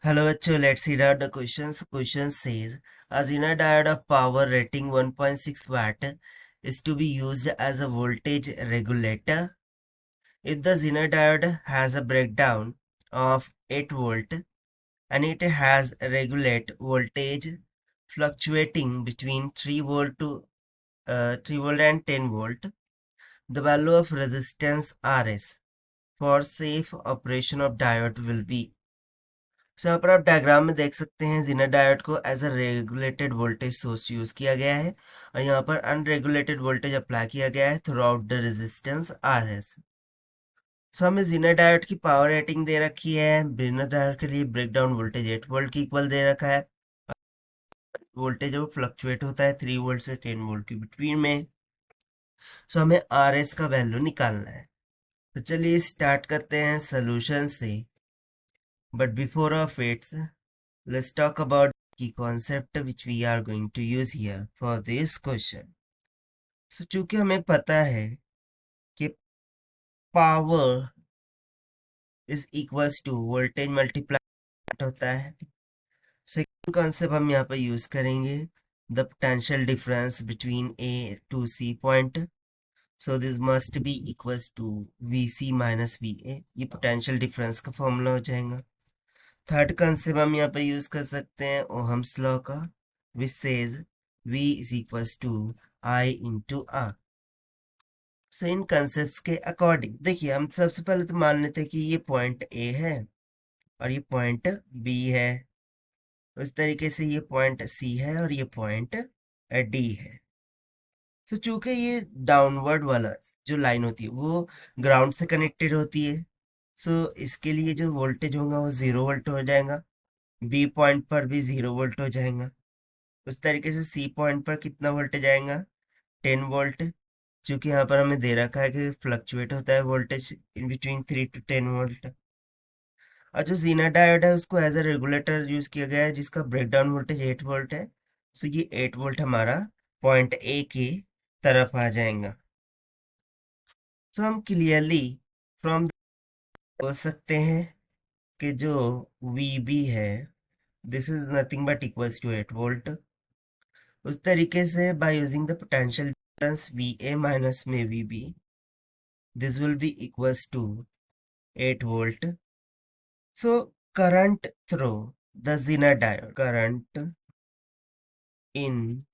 Hello, bachcho. Let's read out the questions. Question says a Zener diode of power rating 1.6 watt is to be used as a voltage regulator. If the Zener diode has a breakdown of 8 volt and it has a regulate voltage fluctuating between 3 volt to 3 volt and 10 volt, the value of resistance Rs for safe operation of diode will be। सो यहाँ पर आप diagram में देख सकते हैं Zener diode को as a regulated voltage source use किया गया है और यहाँ पर अनरेगुलेटेड वोल्टेज अप्लाई किया गया है throughout the resistance R S. So हमें जीनर डायोड की पावर रेटिंग दे रखी है। जीनर डायोड के लिए ब्रेकडाउन वोल्टेज 8 वोल्ट की इक्वल दे रखा है। वोल्टेज वो फ्लक्चुएट होता है 3 वोल्ट से 10 वोल्ट के बिटवीन में। सो हमें आर एस का वैल्यू निकालना है। तो चलिए स्टार्ट करते हैं सोल्यूशन से। But before of its let's talk about the key concept which we are going to use here for this question. So चूंकि हमें पता है कि power is equals to voltage multiply होता है, सेकेंड कॉन्सेप्ट हम यहाँ पर यूज करेंगे the potential difference between A to C point. So this must be equals to V C minus V A, ये पोटेंशियल डिफरेंस का फॉर्मूला हो जाएगा। थर्ड कंसेप्ट हम यहाँ पे यूज कर सकते हैं ओहम्स लॉ का, which says V is equals to I into R. So इन कंसेप्ट के अकॉर्डिंग देखिए, हम सबसे पहले तो मान लेते हैं कि ये पॉइंट A है और ये पॉइंट B है। उस तरीके से ये पॉइंट C है और ये पॉइंट D है। तो चूंकि ये डाउनवर्ड वाला जो लाइन होती है वो ग्राउंड से कनेक्टेड होती है, सो इसके लिए जो वोल्टेज होगा वो 0 वोल्ट हो जाएगा। बी पॉइंट पर भी 0 वोल्ट हो जाएगा। उस तरीके से सी पॉइंट पर कितना वोल्टेज आएगा, 10 वोल्ट। चूंकि यहाँ पर हमें दे रखा है कि फ्लक्चुएट होता है voltage in between 3 to 10 volt. और जो जीना डायोड है उसको एज अ रेगुलेटर यूज किया गया है जिसका ब्रेकडाउन वोल्टेज 8 वोल्ट है। सो ये 8 वोल्ट हमारा पॉइंट ए की तरफ आ जाएगा। सो हम क्लियरली फ्रॉम हो सकते हैं कि जो वी बी है this is nothing but equals to 8 volt. उस तरीके से by using the potential difference V A minus में V B, this will be equals to 8 volt. So current through the Zener diode, current in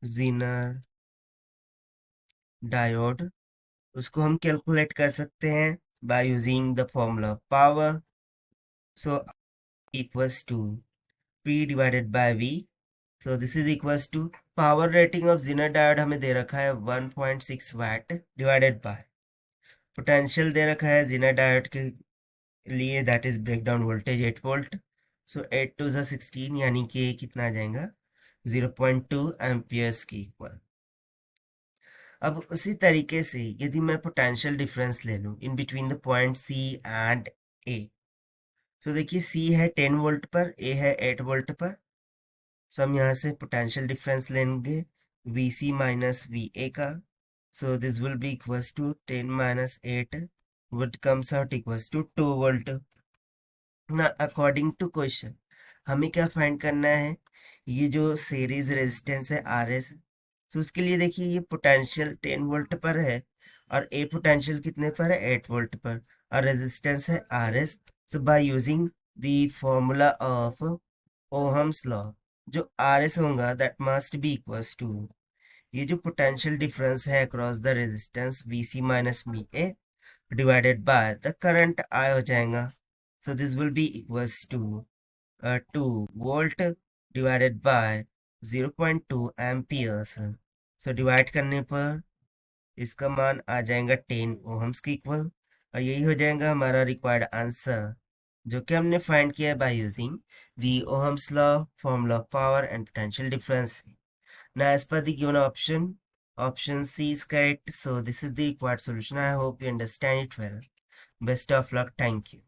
Zener diode, उसको हम calculate कर सकते हैं by using the formula power. So equals to P divided by V. So this is equals to power rating of Zener diode हमें दे रखा है 1.6 watt divided by potential दे रखा है Zener diode के लिए that is breakdown voltage 8 volt. So 8 to 16 यानी कि कितना आ जाएगा 0.2 एम्पियर्स की इक्वल। अब उसी तरीके से यदि मैं पोटेंशियल डिफरेंस ले लूं in between the point C and A, तो देखिए सी है 10 वोल्ट पर, ए है 8 वोल्ट पर। सो हम यहाँ से पोटेंशियल डिफरेंस लेंगे V C minus V A का। So this will be equals to 10 minus 8 would comes out equals to 2 volt. ना अकॉर्डिंग टू क्वेश्चन हमें क्या फाइंड करना है, ये जो सीरीज रेजिस्टेंस है आर एस, तो उसके लिए देखिए ये पोटेंशियल 10 वोल्ट पर है और ए पोटेंशियल कितने पर है 8 वोल्ट पर और रेजिस्टेंस है R S. So by using the formula of Ohm's law, जो आर एस होगा that must be equals to ये जो पोटेंशियल डिफरेंस है across the resistance V C minus V A divided by the current I हो जाएगा। So this will be equals to 2 volt divided by 0.2 amperes. So divide करने पर इसका मान आ जाएगा 10 ओहम्स के इक्वल और यही हो जाएगा हमारा रिक्वायर्ड आंसर, जो कि हमने फाइंड किया है by using the Ohm's law, formula of power and potential difference. Now as per the given option C is correct. So this is the required solution. I hope you understand it well. Best of luck. Thank you.